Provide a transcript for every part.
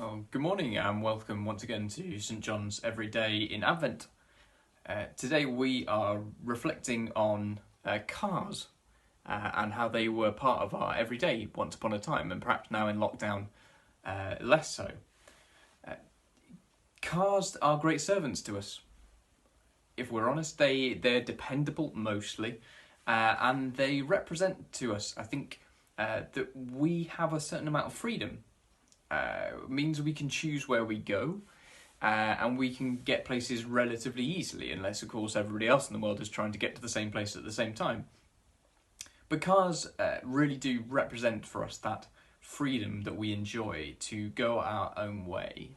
Oh, good morning and welcome once again to St John's Everyday in Advent. Today we are reflecting on cars and how they were part of our everyday once upon a time, and perhaps now in lockdown less so. Cars are great servants to us. If we're honest, they're dependable mostly, and they represent to us, I think, that we have a certain amount of freedom. Means we can choose where we go, and we can get places relatively easily, unless of course everybody else in the world is trying to get to the same place at the same time. But cars really do represent for us that freedom that we enjoy to go our own way.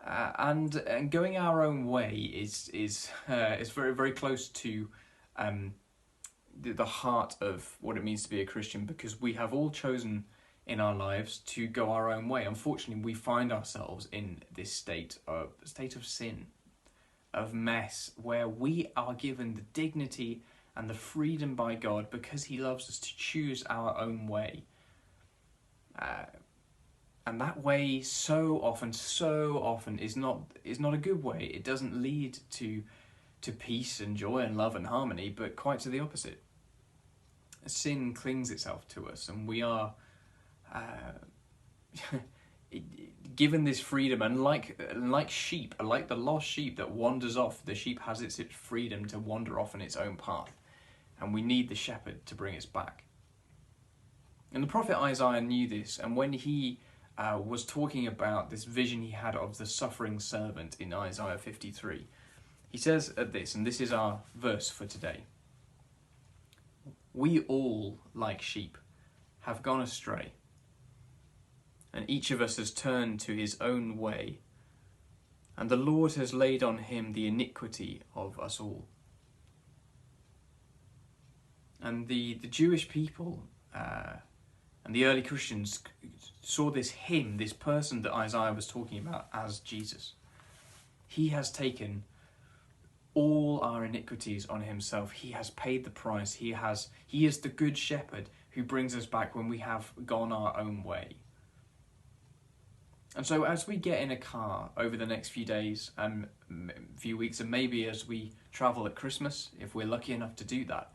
And going our own way is very, very close to the heart of what it means to be a Christian, because we have all chosen in our lives to go our own way. Unfortunately, we find ourselves in this state of sin, of mess, where we are given the dignity and the freedom by God because He loves us to choose our own way. And that way so often is not a good way. It doesn't lead to peace and joy and love and harmony, but quite to the opposite. Sin clings itself to us, and we are given this freedom, and like sheep, like the lost sheep that wanders off, the sheep has its freedom to wander off on its own path, and we need the shepherd to bring us back. And the prophet Isaiah knew this, and when he was talking about this vision he had of the suffering servant in Isaiah 53, he says this, and this is our verse for today: "We all, like sheep, have gone astray, and each of us has turned to his own way, and the Lord has laid on him the iniquity of us all." And the Jewish people and the early Christians saw this him, this person that Isaiah was talking about, as Jesus. He has taken all our iniquities on himself. He has paid the price. He is the good shepherd who brings us back when we have gone our own way. And so as we get in a car over the next few days and few weeks, and maybe as we travel at Christmas, if we're lucky enough to do that,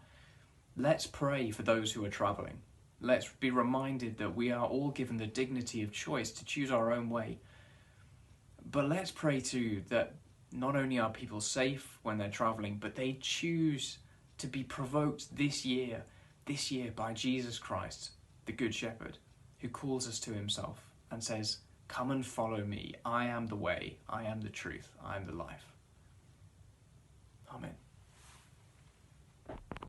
let's pray for those who are travelling. Let's be reminded that we are all given the dignity of choice to choose our own way. But let's pray too that not only are people safe when they're travelling, but they choose to be provoked this year by Jesus Christ, the Good Shepherd, who calls us to himself and says, "Come and follow me. I am the way, I am the truth, I am the life."